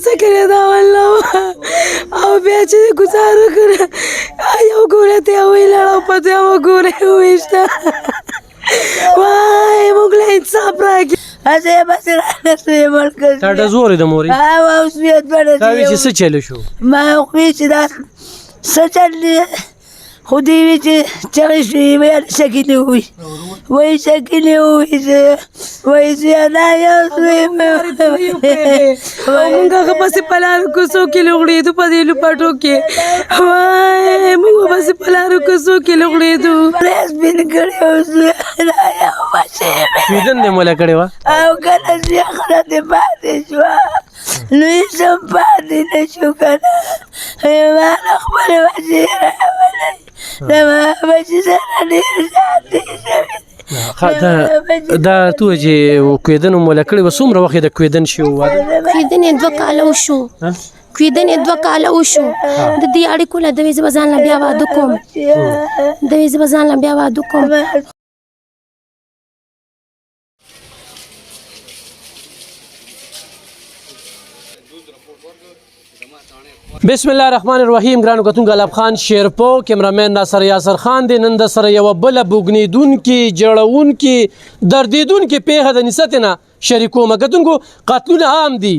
سکرې دا والله او بیا چې ګزاره کړه یو ګوره ته ویلاړ او په دې وګوره وېشته وای موږ له انصاف راکړي هسې بس رانسوې ملکه تا ډزور د مورې اوس بیا دوه تا وی چې څه چلو شو ما وی چې دا څه چل دی خو دې وی چې چغې شوې ویل سکینې ووي وایي سکینې ووي زه وایي زه دا یو زوی مې موږ هغه پسې په لارو کوڅو کې لوغړېدو په دې لوپټو کې وای موږ پسې په لارو کوڅو کې لوغړېدو سپین کړی اوس دا یو بچی کیدن دې مولا کړې وه او کله چې خره دې پاتې شوه نو هېڅ هم پاتې نه شو که نه ما له خپلې بچې راولی زما بچې سره ډېر شانتې شوې دا تو چې کویدن مولا کړې وه څومره وخت د کویدن شي واده کویدن یې 2 کاله وشو کویدن یې 2 کاله وشو د دې اړیکو له دوی زه به ځان له بیا واده کوم دوی زه به ځان له بیا واده کوم بسم الله الرحمن الرحیم ګرانو کتونکو غلب خان شیرپو کیمرامین ناصر یاسر خان دی نن د سره یوه بله بوږنېدونکې جړونکې دردېدونکې پیښه د نست نه شریکومه کتونکو قتلونه عام دي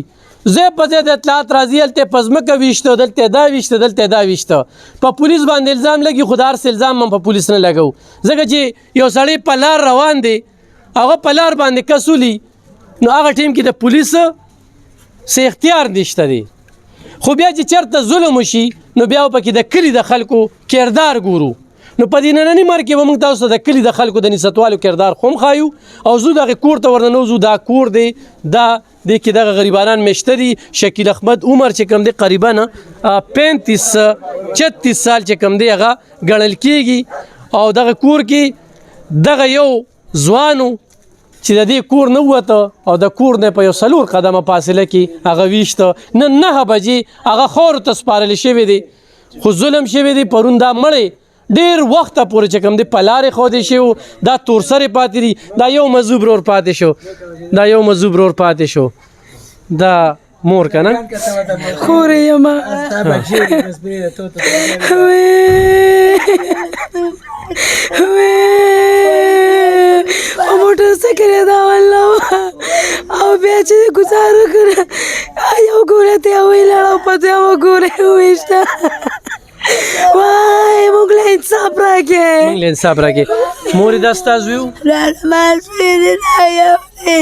ځای په ځای د اطلاعات راځي هلته یې په ځمکه ویشته دلته یې دا ویشته دلته یې دا ویشته په پولیس باندې الزام لګي خو د هر څه الزام هم په پولیس نه لګو ځکه چې یو سړی په لار روان دی هغه په لار باندې کسولي نو هغه ټیم کې د پولیس څه اختیار نشته دی خو بیا چې چېرته ظلم وشي نو بیا پکې د کلي د خلکو کردار ګورو نو په دې ننني مرګ کې به موږ تاسو ته د کلي د خلکو د نستوالو کردار خو هم ښایو او زو دغې کور ته ورننوځو دا کور دی دا دې کې دغه غریبانان میشته دي شکیل احمد عمر چې کوم دی قریبا 35-36 سال چې کوم دی هغه ګڼل کېږي او دغه کور کې دغه یو ځوانو چې د دې کور نه ووته او د کور نه په یو 4 قدمه فاصله کې هغه ویشته نن 9 بجې هغه خاورو ته سپارلی شوی دی خو ظلم شوی دی پرون دا مړی ډېر وخته پورې چې کوم دی په لارې ښودی شوی دا تورسرې پاتې دي دا یو مذوب رور پاتې شو دا مور که نه خورې یمه موټر سکرې دا والله او بیا چې ګزاره کړه یو ګوره ته ویلاړ او په دې وګوره وېشته وای موږ له انصاف راکړې مورې دا ستا زوی و دا زما زوی دی دا یو دی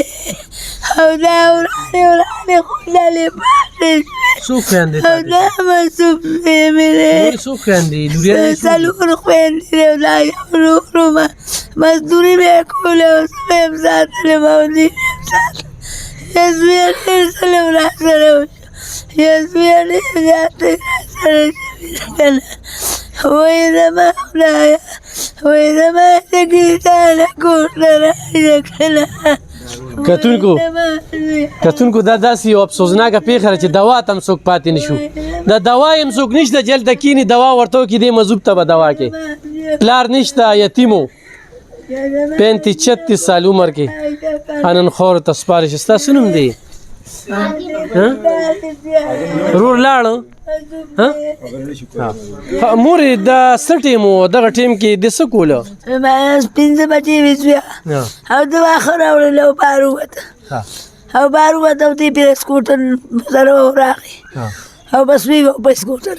او دا ورانې خونډلې پاتې څو خویندې او دا مصوب زوی مې دی څو خویندې 4 خویندې دی او دا یو ورور ومه مزدوري مې یې کوله اوس مې یم ساتلې او دې مې یم ساتلې زوی یې ډېر ظلم راسره وشو زوی یې ډېر زیاتې راسره شوي ده وایي زما خدایه وایي زما سکي تاله کور ته راشه کله کتونکو دا داسې یو افسوسناکه پیښه ده چې دوا ته هم څوک پاتې نه شو د دوا یې هم څوک نشته چې هلته کښېني دوا ورته وکړي دې مذوب ته به دوا کې پلار نشته یتیم و 35-36 سال عمر کې نن خاورو ته سپارل شي ستاسو نوم دی رور لاړه مورې دا څه ټیم و دغه ټیم کې د څه کوله 5 بجې وې زویه او د واښه راوړل او بهر ووته او بهر ووته او دې پرې سکوټر سره راغی او بس وی په سکوټر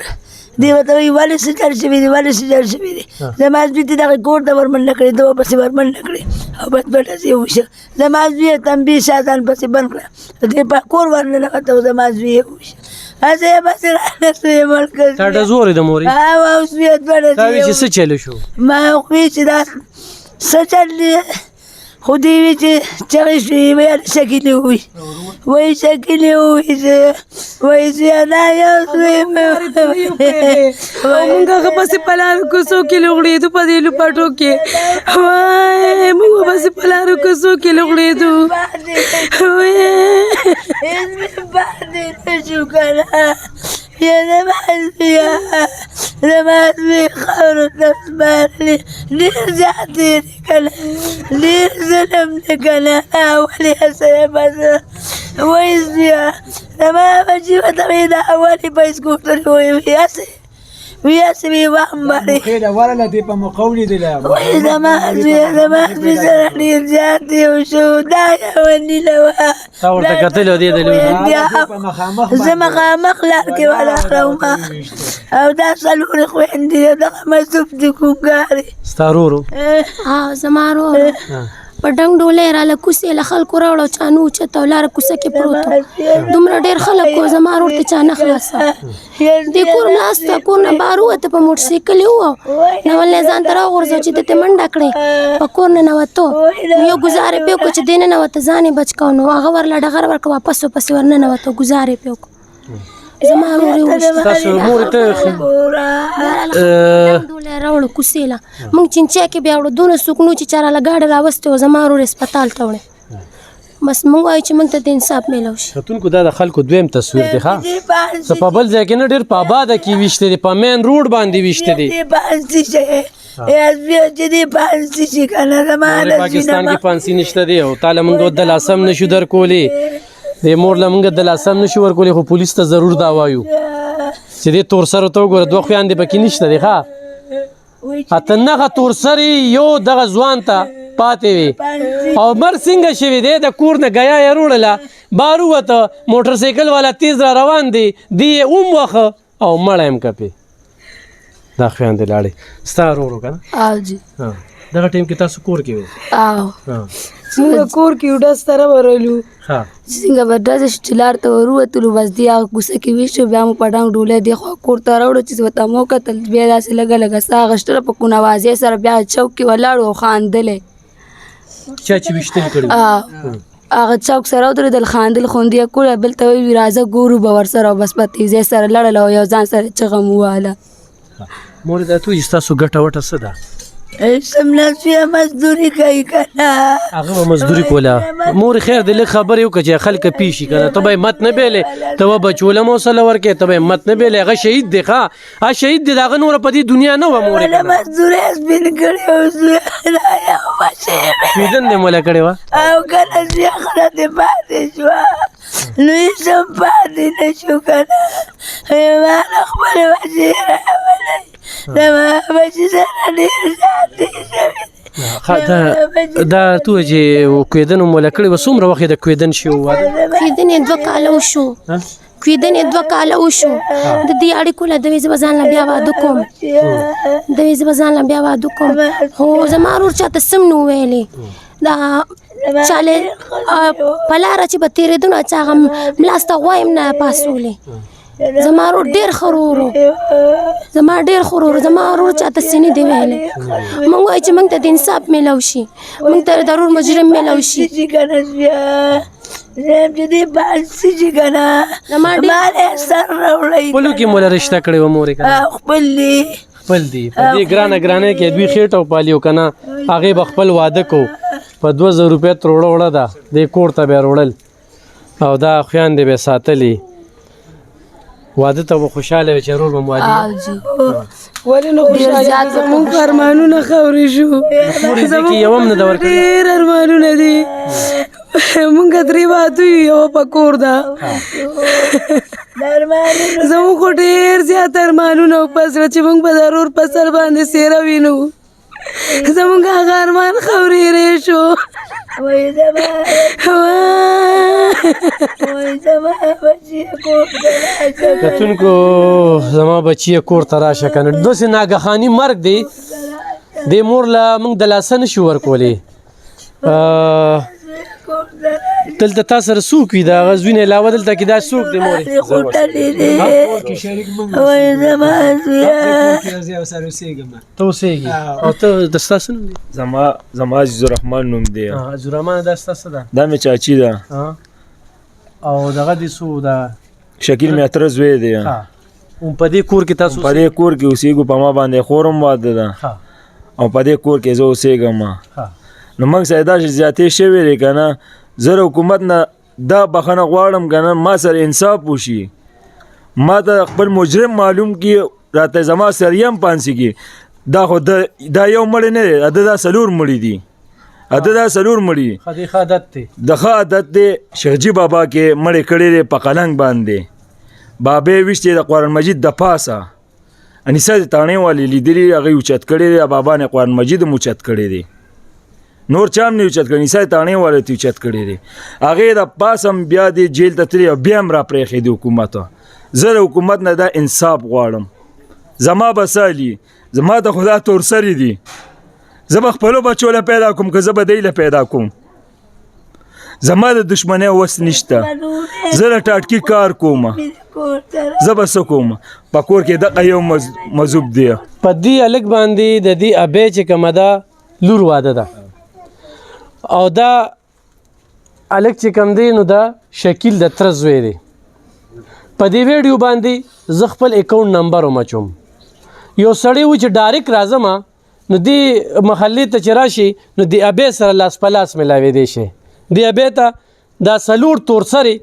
دی ورته وایي ولې څه چل شوي دي زما زوی ته دغه کور ته ورمنډه کړې ده پسې ورمنډه کړې او بس بټه یې وشه زما زوی یې تنبیه شاطان پسې بند کړه دې په کور ورننوته او زما زوی یې وشه هسې یې بس رانسوې ملکه تا ډزور د مورې اوس بیا دوه تا وی چې څه چلو شو ما وی چې دا څه چل دی خو دې وی چې چغې شوې ویل سکینې ووي وایي سکینې ووي زه وایي زه دا یو زوی مې موږ هغه پسې په لارو کوڅو کې لوغړېدو په دې لوپټو کې وای موږ پسې په لارو کوڅو کې لوغړېدو هېڅ مې پاتې نه شو که نه یا زما زوی خاورو ته سپارلې ډېر زیات یې دی که نه ډېر ظلم دی که نه ولې هسې بس وایي زویا زما بچي ورته وایي دا ولې په سکوټر وایي ویاسې مې وامبارې خیره ورله دې په موقع ولیدله وایي زما زوی سره ډېر زیات یو شو دا یوه نیله وه تا ورته کتلې و دې د زه مخامخ لار کې ولاړه او دا څلورې خویندې دغه مصروف دي کومګارې ستا ورور زما ورور په ډنګ ډولۍ راله کوسې له خلکو راوړه چا نه اوچته او لاره کوڅه کې پروت و دومره ډېر خلک و زما ورور ته چا نه خلاصه دې کور ناسته کور نه بهر ووته په موټرسایکل یې ووه نولنی ځان ته راوغورځوه چې ده ته منډه کړې په کور ننوتو نو یو ګزار یې پرې وکړو چې دی ننوته ځان یې بچ کړو نو هغه ورله ډغر ورکړه واپس ورپسې ورننوته ګزار یې پرې وکړو زما ورور یې وشته تاسو مور ته ډولۍ راوړو کوڅې له موږ چینچا کې بیا وړو دونه څوک نو چې چا راله ګاډی راوستې و زما ورور یې هسپتال ته وړی بس موږ وایو چې موږ ته د انصاف میلاو شي کتونکو دا د خلکو دویم تصویر دی ښه څه په بل ځای کې نه ډېر په آباده کې ویشته دي په مین روډ باندې ویشته دي پاکستان کې پانسي نشته دی او تاله موږ د لاسم نشو درکولی د مور له موږ د لاسم نشو ورکولی خو پولیس ته ضرور دا وایو چې دې تور سرو ته وګوره دوه خویندې پکې نشته دی ښه اته نغه تور سرې یو دغه ځوان ته پاتې وي او مر څنګه شوي دی د کور نه ګیا یې روړله بار ووته موټر سایکل والا تیز را روان دی دی یې وخه او مړی یم کپې دا خویندې لاړې ستا ورور و که نه او جی دغه ټایم کې تاسو کور کې وئ او څنګه کور کې ډز سره ورلو څنګه به ډز شو چې لار ته وروتلو بس دی هغه کوڅه کې ویښ بیا مو په ډنګ ډولۍ دی خوا کور ته راوړو چې ورته مو کتل بیا داسې لږه لږه ساه اخېستله په کونوازۍ سره بیا چوک کې ولاړو او خاندلی چا چې ویشتل کړي هغه چوک سره ودرېدل خاندل خوندې یې کړه بل ته وایي راځه ګورو به ورسره او بس په تیزۍ سره لړله او یو ځان سره چغه مو وهله مورې دا تو چې ستاسو ګټه وټه څه ده سملاسویه مزدوري کوي که نه هغه به مزدوري کوله مور خیر دی لږ خبرې وکړه چې خلکه پیشي که نه ته به یې مت نه بیلې ته به بچوله هم حوصله ورکړې ته به یې مت نه بیلې هغه شهید دی ښه هغه شهید دی د هغه نوره په دې دنیا نه وه مورې مزدوري سپین کړې او زوی یو بچی سویدن دې موله کړې وه او که نه زوی خره دې پاتې شوه نو هېڅ هم پاتې نه شو که نه ما له خپلې بچې راولی زما بچي سره ډېر زیاتې شوي دا تو چې کویدن موله کړې وه څومره وخت یې د کویدن شي واده کویدن یې 2 کاله وشو کویدن یې 2 کاله وشو د دې اړیکو له دوی زه به ځان له بیا واده کوم دوی زه به ځان له بیا واده کوم خو زما ورور چاته سم نه ویلې دا چاله په لاره چې به تېرېدو نو چې هغه ملاسته غوا یې نه پاسولې زما ورور ډېر ښه ورور و زما ډېر ښه ورور زما ورور چاته څه نه دی ویلی موږ وایو چې موږ ته د انصاف میلاو شي موږ ته د ورور مجرم میلاو شي خپلو کې موله رشته کړې وه مورې که نه خپل دی خپل دي په دې ګرانه ګرانه کې دوی خېټه پالیو که نه هغې به خپل واده کو په 2000 روپۍ تروړه وړه ده دې کور ته به یې وړل او دا خویندې به یې ساتلي واده ته به خوشحاله وي چې ورور به مو واده ولې نه خوشحاله زموږ ارمانونه خاورې شو مورې دې کې یو هم نه ده ورکړې ډېر ارمانونه دي مونږ 3 واده یو یوه په کور ده زموږ خو ډېر زیات ارمانونه و په زړه چې مونږ به د ورور په سر باندې څېره وینو زموږ هغه ارمان خاورېری شو کتونکو زما بچی کور ته راشه که نه داسې ناګهاني مرګ دی دې مور له موږ د لاسه نشو ورکولی دلته تا سره څوک وي د هغه زوی نه علاوه دلته کې دا څوک دی مورې ته اوسېږي او ته د ستاسو نوم دی زما عزیزالرحمن نوم دی عزیزالرحمن دا ستاسو ده دا مې چاچي ده او دغه دې څو ده شکیل مې اتره زوی دی په دې کور کې تاسو په دې کور کې اوسېږو په ما باندې خور هم واده ده او په دې کور کې زه اوسېږم نو موږ سره داسې زیاتې شوې دی که نه زه حکومت نه دا بخښنه غواړم که نه ما سره انصاف وشي ما ته خپل مجرم معلوم کړي راته زما سریم پانسي کړي دا خو دا یو مړی نه دی دا 4 مړي دي اده دا سلور مړي خدي عادت دی د ښه عادت دی شیخجي بابا کې مړې کړې دی په قلنګ باندې بابې ویشتې د قرآن مجید د پاسه انیسه د تاڼې والې لیدلي هغې اوچت کړی دی بابا نه قرآن مجید هم اوچت کړی دی نور چا هم نه اوچت کړی انیسه د تاڼې والې ته اوچت کړی دی هغې د پاس هم بیا دی جیل ته تللی او بیا هم را پرېښې دی حکومت زه د حکومت نه دا انصاف غواړم زما به سالي زما د خدا تور سری دي زه به خپلو بچو له پیدا کوم که زه به دی له پیدا کوم زما د دشمنۍ وس نشته زه له ټاټکي کار کوم زه به څه کوم په کور کې دغه یو مذوب دی په دې هلک باندې د دې ابۍ چې کومه ده لور واده ده او دا هلک چې کوم دی نو دا شکیل د تره زوی دی په دې ویډیو باندې زه خپل اکاونټ نمبر هم اچوم یو سړی و چې ډایرکټ راځم نو دې محلې ته چې راشي نو د ابۍ سره لاس په لاس ملاوېدی شي د ابۍ ته دا څلور تور سرې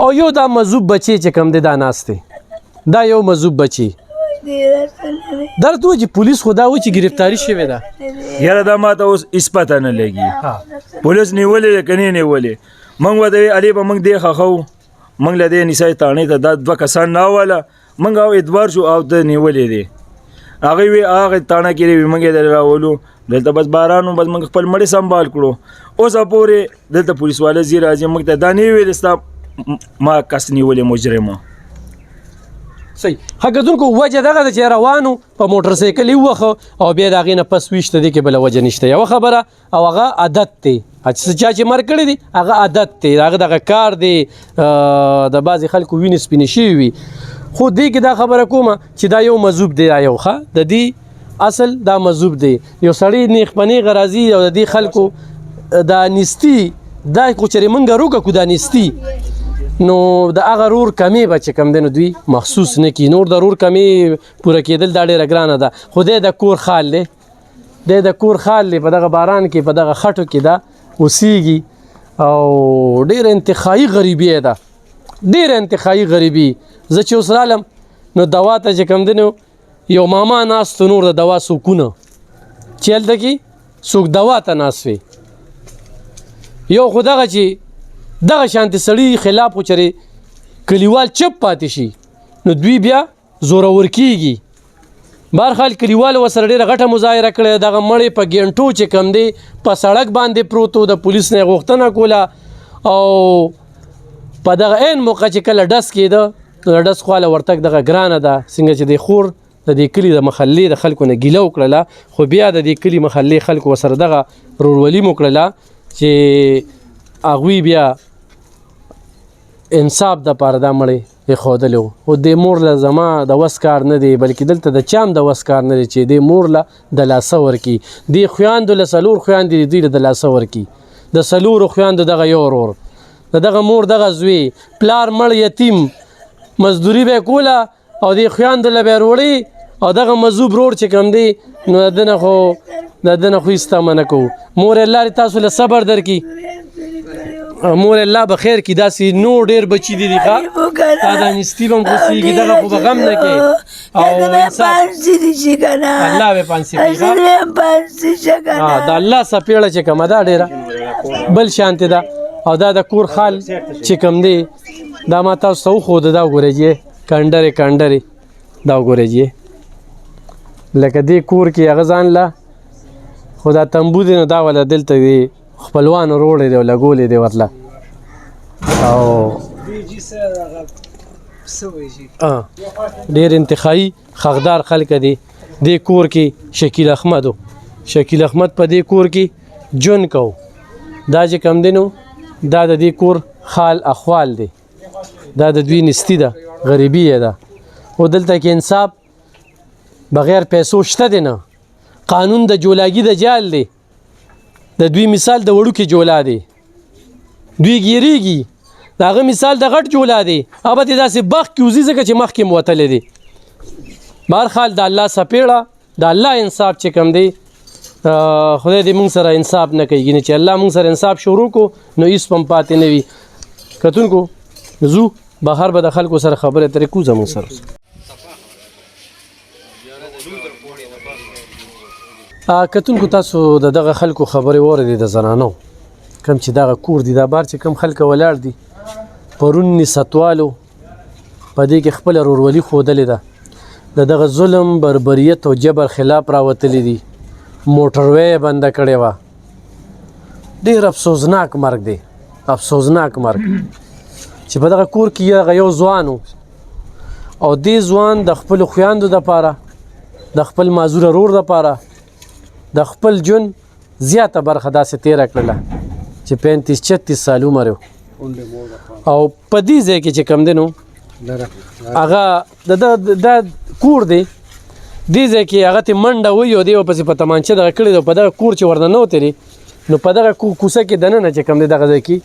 او یو دا مذوب بچی چې کوم دی دا ناست دی دا یو مذوب بچی درته و چې پولیس خو دا و چې ګرفتاري شوې ده یاره دا ما ته اوس هېڅ پته نه لګي پولیس نیولې ده که نه نیولې موږ به د علي به موږ دې ښخوو موږ له دې نسای تاڼې ته دا دوه کسان راوله موږ او ادوار شو او ده نیولې دی هغې وی هغه تاڼه کې وي موږ یې در راولو دلته بس باران و بس موږ خپل مړی سنبال کړو اوسه پورې دلته پولیس والا ځي راځي موږ ته دا نه ویل ستا ما کس نیولې مجرمه صحیح حقیقتونکو وجه دغه ده چې روانو په موټر سایکل یې ووخه او بیا د هغې نه پس ویشته دی کې بله وجه نشته یوه خبره او هغه عادت دی چا چې مرګ کړی دی هغه عادت دی هغه دغه کار دی د بعضې خلکو وینې سپینې شوي وي خو دې کې دا خبره کومه چې دا یو مذوب دی دا یو ښه د دې اصل دا مذوب دی یو سړی نیغ په نیغه راځي او د دې خلکو دا نیستي دا خو چېرې موږ روکه کړو دا نیستي نو د هغه رور کمې به چې کوم دی نو دوی محسوس نه کړي نور د رور کمې پوره کېدل دا ډېره ګرانه ده خو دی د کور خال دی دی د کور خال دی په دغه باران کې په دغه خټو کې دا اوسیږي او ډېره انتخایي غریبي ده ډېره انتخایي غریبي زه چې اوس رالم نو دوا ته چې کوم دی نو یو ماما ناست نور د دوا سوکونه چې هلته کې څوک دوا ته ناست وي یو خو دغه چې دغه شانتې سړي خلاف خو چېرې کلیوال چپ پاتې شي نو دوی بیا زورور کېږي بهرحال کلیوالو ورسره ډېره غټه مظاهره کړې دغه مړی په ګینټو چې کم دی په سړک باندې پروت و د پولیس نه یې غوښتنه کوله او په دغه عین موقع چې کله ډس کېده نو د ډس خواله ورتګ دغه ګرانه ده څنګه چې د خور د دې کلي د محلې د خلکو نه ګیله وکړله خو بیا د دې کلي محلې خلکو ورسره دغه رورولي مو کړله چې هغوی بیا انصاف دپاره دا مړی ایښودلی و خو دې مور له زما د وس کار نه دی بلکې دلته د چا هم د وس کار نه دی چې دې مور له د لاسه ورکړي دې خویندو له څلور خویندې دي دوی له د لاسه ورکړي د څلورو خویندو دغه یو ورور د دغه مور دغه زوی پلار مړ یتیم مزدوري به یې کوله او دې خویندو له به یې وروړي او دغه مذوب رور چې کوم دی نو د ده نه خو هېڅ تمه نه کوو مور الله دې تاسو له صبر درکړي مور الله به خیر کړي داسې نور ډېر بچي دي ښه تا دا نیستي به هم خوښېږي دغه خو به غم نه کوې او الله به پانسي کړي د الله څپېړه چې کومه ده ډېره بل شانتې ده او دا د کور خال چې کوم دی دا ما تاسو ته وښوده دا وګورئ چې کنډرې دا وګورئ چې لکه دې کور کې هغه ځان له خو دا تنبو دی نو دا ولا دلته دی خپلوانو روړی دی او لګولی دی ورله او ډېر انتخایي حقدار خلک دي دې کور کې شکیل احمد په دې کور کې ژوند کو دا چې کوم دی نو دا د دې کور حال احوال دی دا د دوی نستی ده غریبي یې ده خو دلته کې انصاف بغیر پیسو شته دی نه قانون د جولاګي د جال دی د دوی مثال د وړوکې جولا دی دوی ګیریږي د هغه مثال د غټ جولا دی هغه به داسې بخ کې وځي ځکه چې مخکې م وتلی دی بهرحال د الله څپېړه د الله انصاف چې کوم دی خدای دې موږ سره انصاف نه کوي چې الله موږ سره انصاف شروع کو نو هېڅ هم پاتې نه وي کتونکو ځو بهر به د خلکو سره خبرې اترې کوو زموږ سره کتونکو تاسو د دغه خلکو خبرې واورېدې د زنانو کم چې دغه کور دي دا بار چې کم خلک ولاړ دي پرون نسوالو په دې کې خپله ورورولي ښودلې ده د دغه ظلم بربریت او جبر خلاف راوتلی دي موټروی یې بنده کړې وه ډېر افسوسناک مرګ دی افسوسناک مرګ چې په دغه کور کې هغه یو ځوان و او دې ځوان د خپلو خویندو دپاره د خپل معذور ورور دپاره د خپل ژوند زیاته برخه داسې تېره کړله چې 35-36 سال عمر و او په دې ځای کې چې کم دی نو هغه د کور دی دې ځای کې هغه ته منډه وي او دی ورپسې په تمانچه دغه کړې ده په دغه کور چې ورنه نوتې نو په دغه کوڅه کې دننه چې کم دی دغه ځای کې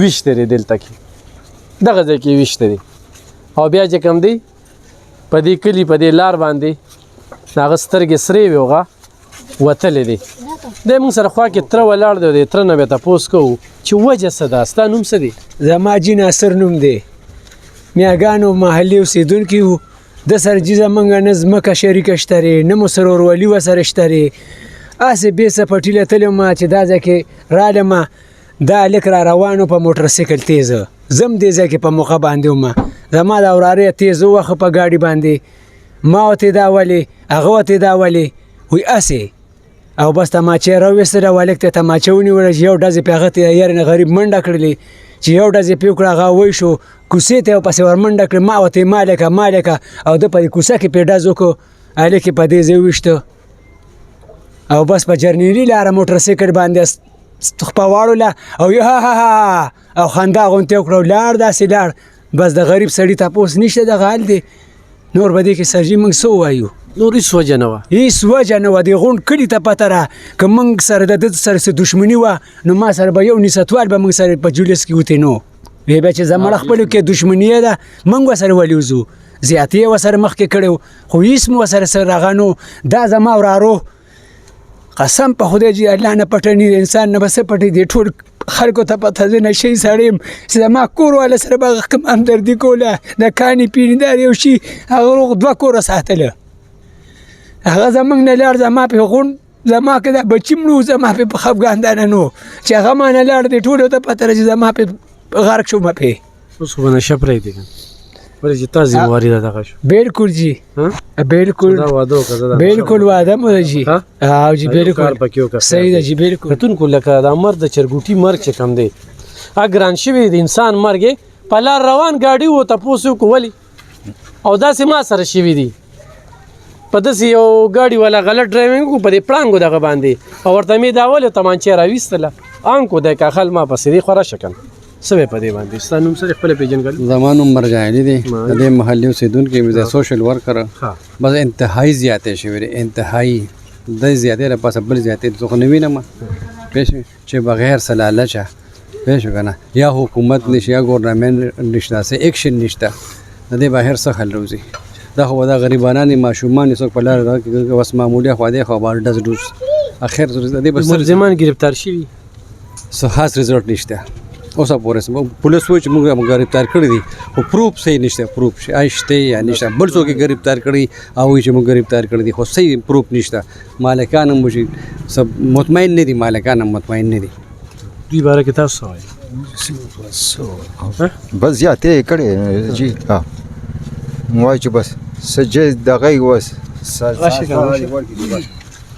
ویشته دی دلته کې دغه ځای کې ویشته دی او بیا چې کم دی په دې کلي په دې لار باندې هغه سترګې سرې وې هغه وتلی دی دی موږ سره خوا کې تره ولاړ دی د تره نه بیا تپوس کوو چې وجه څه ده ستا نوم څه دی زما جي ناصر نوم دی میاګانو محلي اوسېدونکي وو د سره جي زمونږ نه ځمکه شریکه شته نه مو سره ورولي ورسره شته هسې بې څپټي له تللی وم چې دا ځای کې رالم دا هلک را روان و په موټرسایکل تیزه زم دې ځای کې په موقع باندې وم زما د وراره تیز ووخه په ګاډي باندې ما ورته دا ولې هغه ورته دا ولې وی هسې او بس تماچې راویستله او هلک ته تماچه ونیوله چې یو ډزې پې هغه ته یارې نه غریب منډه کړلې چې یو ډزې پې وکړه هغه وی شو کوڅې ته یې پسې ور منډه کړې ما ورته مالکه او ده په دې کوڅه کې پې ډز وکړو هلک یې په دې ځای وویشته او بس په جرنیلي لاره موټرسایکل باندې خپه واړوله او او خندا غونتې وکړه لاړ داسې لاړ بس د غریب سړي تپوس نشته دغه حال دی نور به دې کې سرجي موږ څه ووایو نور هېڅ وجه نه وه هېڅ وجه نه وه د غونډ کلي ته پته را که موږ سره د ده سره څه دښمني وه نو ما سره به یو نسوال به موږ سره په جولیس کې وتی نو وی بیا چې زمړه خپلو کې دښمني ده موږ ورسره ولې وځو زیاتې یې ورسره مخکې کړی خو هېڅ مو ورسره سره هغه نو دا زما ورارو قسم په خدای چې الله نه پټني انسان نه به څه پټي دی ټول خلکو ته پته زه نشی سړی یم چې زما کور والا سره به کوم همدردي کوله د کانې پینې دار یو شي هغه روغ 2 کوره ساتله هغه زموږ نه لاړ زما پې غونډ زما که دا بچي مړو زما پې په خفګاندانه نو چې هغه ما نه لاړ دی ټولو ته پته ده چې زما پې غرق شوم پې اوس خو به نشه پرېږدي که ولې چې تا ذمواري ده دغه شو بالکل جی بالکل دا واده وکړه بالکل واده مو ده جی او جی بالکل صحیح ده جی بالکل کتونکو لکه دا مرد د چرګوټي مرګ چې کم دی هغه ګران شوی د انسان مرګ په لار روان ګاډي و تپوس وکړو ولې او داسې ما سره شوي دي په داسې یو ګاډي والا غلط ډرایوینګ وکړو په دې پړانګو دغه باندې او ورته مې دا ولې تمانچې راویستله انکو دی کاخل ما پسې دی خو راشه کنه څه وی په دې باندې ستا نوم سره خپله پېژنګل زما نوم مرجع علي دی د دې محلي اوسېدونکی مې د سوشل ورکر بس انتهایي زیاتې شوې دي انتهایي د زیاتې له پاسه بل زیاتې زه خو نه وینم پوه شوې چې بغیر څه لالچه پوه شو که نه یا حکومت نشته یا ګورنمنټ نشته څه ایکشن نشته د دې بهر څه حل روزي دا خو دا غریبانان ماشومان څوک په لاره بس معمولي خوا دی خو به ډز ډوز اخر د دې بس ملزمان گرفتار شوي څه خاص رزلټ نشته اوسه پورې پولیس وایي چې موږ ګرفتار کړي دي خو پروف صحیح نشته پروف شته یا نشته بل څوک ګرفتار کړي او وایي چې موږ ګرفتار کړي دي خو صحیح پروف نشته مالکان هم وشي سب مطمئن نه دي مالکان هم مطمئن نه دي دوی باره کې تاسو وایي بس زیاتې کړې جی وایي چې بس سجې دغه وس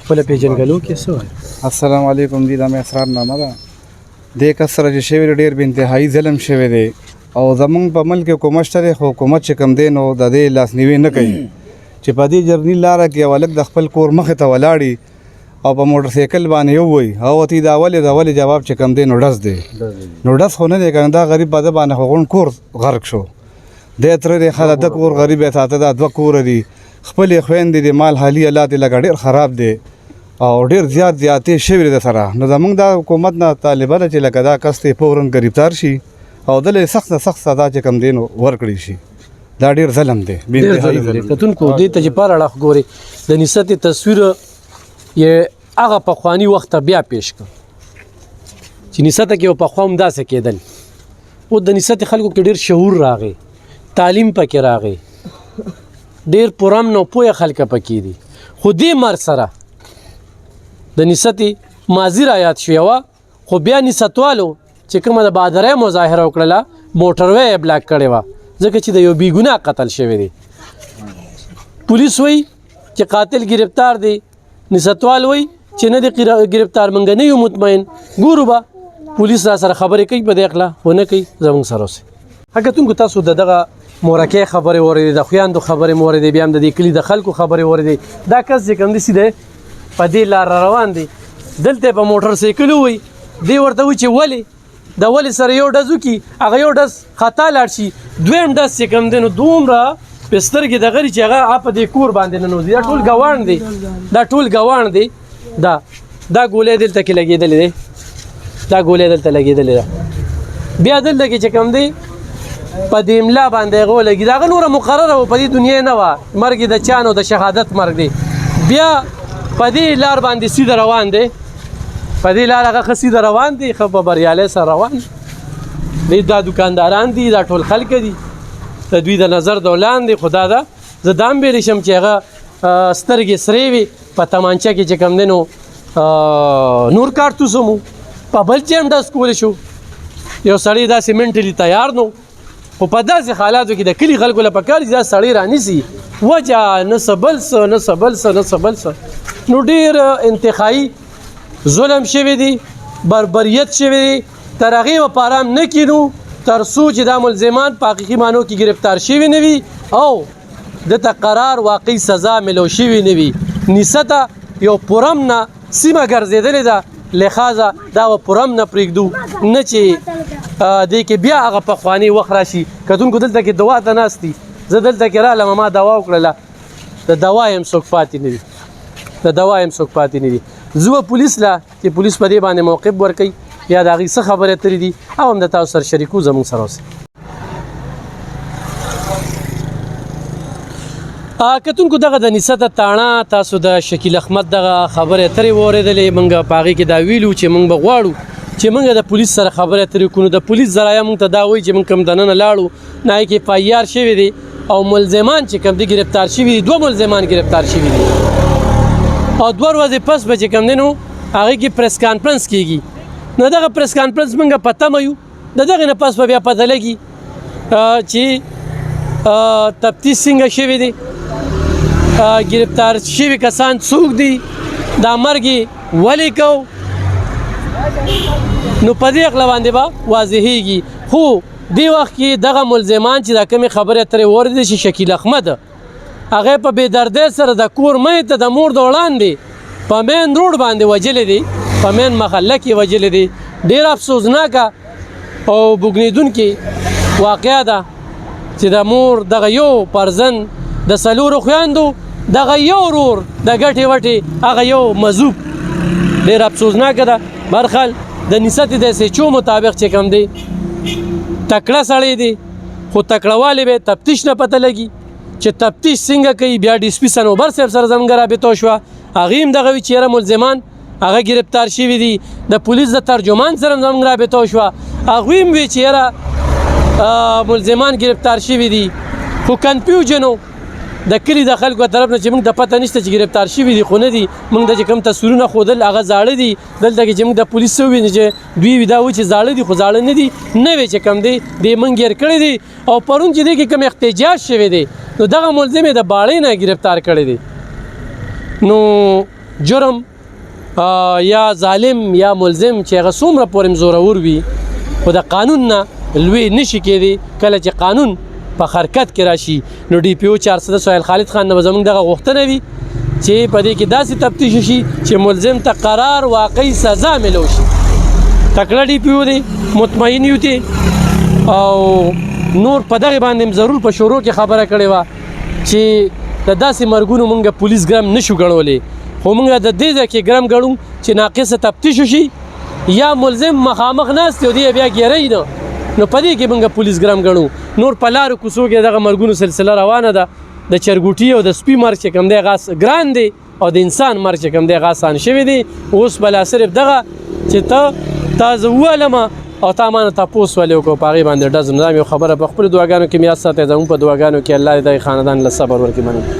خپله پېژنګلو کې څه وایي السلام علیکم دی دا مې اسرار نامه ده دې کس سره چې شوی ډېر بې انتهایي ظلم شوی دی او زمونږ په ملک حکومت شته دی خو حکومت چې کوم دی نو د دې لاسنیوي نه کوي چې په دې جرني لاره کې یو هلک د خپل کور مخې ته ولاړي او په موټرسایکل باندې ووایي هغه ورته دا ولې جواب چې کوم دی نو ډز دی نو ډز خو نه دی که نه دا غریب به ده باندې خو غونډ کور غرق شو دی تره دی ښه د کور غریب یې ساته دا 2 کوره دي خپلې خویندې دي مال حالي الله دې لږه ډېر خراب دی او ډېر زیاتې شوي د سره نو زمونږ دا حکومت نه طالبه ده چې لکه دا کس ته فوراً ګرفتار شي او دلته سخت نه سخت سزا چې کوم دی نو ورکړي شي دا ډېر ظلم دی کتونکو دې ته چې پر اړخ ګوري د نسبت تصویر یې هغه پخواني وخت بیا پیش کړ چې نسبت کې یو پخوا هم داسې کېدل او د نسبت خلکو کې ډېر شعور راغی تعلیم پکې راغی ډېر پرامن او پوهه خلک پکې دي خو دې مر سره د نست ماضي را یاد شوی وه خو بیا نستوالو چې کومه د بهادرۍ مظاهره وکړله موټروی یې بلاک کړې وه ځکه چې د یو بېګناه قتل شوی دی پولیس وایي چې قاتل گرفتار دی نستوال وایي چې نه دی گرفتار منګه نه یو مطمئن ګورو به پولیس را سره خبرې کوي په دې اقلا خو نه کوي زموږ سره اوسئ حقیقتونکو تاسو د دغه مورکۍ خبرې واورېدې د خویندو خبرې مو واورېدې بیا هم د دې کلي د خلکو خبرې واورېدې دا کس چې کوم دی سیده په دې لار روان دی دلته په موټر سایکل وي دی ورته وایي چې ولې د ولې سره یو ډز وکړي هغه یو ډز خطا لاړ شي دویم ډز چې کوم دی نو دومره په سترګې دغه چې هغه په دې کور باندې ننوځي دا ټول ګواڼ دی دا ټول ګواڼ دی دا ګولۍ دلته کې لګېدلې دی دا ګولۍ دلته لګېدلې ده بیا دلته کې چې کوم دی په دې املا باندې هغه ولګي دا هغه نوره مقرره وه په دې دنیا نه وه مرګ د چا نو د شهادت مرګ دی بیا په دې لار باندې سیده روان دی په دې لار هغه ښه سیده روان دی ښه په بریالی سره روان دی دا دوکانداران دي دا ټول خلک دي د دوی د نظر دولان دی خو دا ده زه دا هم بیرې شم چې هغه سترګې سرې وي په تمانچه کې چې کوم دی نو نور کارتوس هم په بل چې هم ډز کولی شو یو سړی داسې منټلي تیار نو خو په داسې حالاتو کې د کلي خلکو له پکار دي دا سړی رانیسي وجه نه څه بل څه نه څه بل څه نه څه بل څه نو ډېر انتخایي ظلم شوی دی بربریت شوی دی تر هغې لپاره هم نه کینو تر څو چې دا ملزمان په حقیقي معنو کې گرفتار شوي نه وي او دته قرار واقعي سزا ملو شوي نه وي نسته یو پرم نه سیمه ګرځېدلې ده لحاظه دا به پرم نه پرېږدو نه چې دې کې بیا هغه پخواني وخت راشي کتونکو دلته کې دوا ته ناست دي زه دلته کې رالم ما دوا وکړله د دوا یم څوک پاتې نه دي د دوا یم څوک پاتې نه دي زه به پولیس له چې پولیس په دې باندې موقف ورکوي یا د هغې څه خبرې اترې دي او هم د تاسو سره شریکو زموږ سره اوسئ کتونکو دغه د نسته تاڼه تاسو د شکیل احمد دغه خبرې اترې واورېدلې موږ په هغې کې دا ویلو چې موږ به غواړو چې موږ د پولیس سره خبرې اترې وکړو د پولیس ذرایع موږ ته دا وایي چې موږ کوم دننه لاړو نه هغې کې FIR شوی دی او ملزمان چې کوم دي ګرفتار شوي دي 2 ملزمان ګرفتار شوي دي او 2 ورځې پس به چې کوم دی نو هغې کې پریس کانفرنس کېږي نو دغه پریس کانفرنس موږ په تمه یو د دغې نه پس به بیا پته لګي چې تفتیش څنګه شوی دی گرفتار شوي کسان څوک دي دا مرګ ولې کو نو په دې اقلا باندې به واضحېږي خو دې وخت کې دغه ملزمان چې دا کومې خبرې اترې واورېدې چې شکیل احمد هغه په بېدردۍ سره د کور مینې ته د مور د وړاندې په مین روډ باندې وجلې دي په مین محله کې وجلې دي ډېر افسوسناکه او بوږنېدونکې واقعه ده چې د مور دغه یو پرزن د 4 خویندو دغه یو ورور د ګټې وټې هغه یو مذوب ډېر افسوسناکه ده برخل د نسته د SHO مطابق چې کوم دی تکړه سړی دی خو تکړهوالی به تفتیش نه پته لګي چې تفتیش څنګه کوي بیا DSP صنوبر صاحب سره زموږ رابطه وشوه هغې هم دغه وي چې یاره ملزمان هغه گرفتار شوي دي د پولیس د ترجمان سره زموږ رابطه وشوه هغوی هم وي چې یاره ملزمان گرفتار شوي دي خو کنفیوژن و د کلي د خلکو طرف نه چې موږ د پته نشته چې گرفتار شوي دي خو نه دي موږ د چې کوم تصویرونه ښودل هغه زاړه دي دلته کې چې موږ د پولیس څه ووینو چې دوی وي دا وایي چې زاړه دي خو زاړه نه دي نوې چې کوم دی دې موږ ګیر کړی دي او پرون چې دی کې کوم احتجاج شوی دی نو دغه ملزم یې د باړۍ نه گرفتار کړی دی نو جرم یا ظالم یا ملزم چې هغه څومره پورې زورور وي خو د قانون نه لوی نشي کېدی کله چې قانون په حرکت کې راشي نو DPO 400 سهیل خالد خان نه زموږ دغه غوښتنه وي چې په دې کې داسې تفتیش شي چې ملزم ته قرار واقعي سزا ملو شي تکړه DPO دی مطمئن یو دی او نور په دغه باندې ضرور په شروع کې خبره کړې وه چې د داسې مرګونو موږ پولیس ګرم نشو ګڼولی خو موږ د دې ځای کې ګرم ګڼو چې ناقصه تفتیش وشي یا ملزم مخامخ ناست دی او دی بیا ګیری نه نو په دې کې موږ پولیس ګرم ګڼو نور په لارو کوڅو کې دغه مرګونو سلسله روانه ده د چرګوټي او د سپي مرګ چې کوم دی هغه ګران دی او د انسان مرګ چې کوم دی هغه آسان شوی دی اوس بلا صرف دغه چې تا زه وویلمه او تا مانه تپوس ولې وکړو په هغې باندې ډز نظام یو خبره په خپلو دعاګانو کې میاد ساتئ زموږ په دعاګانو کې الله دې دغې خاندان له صبر ورکړي مننه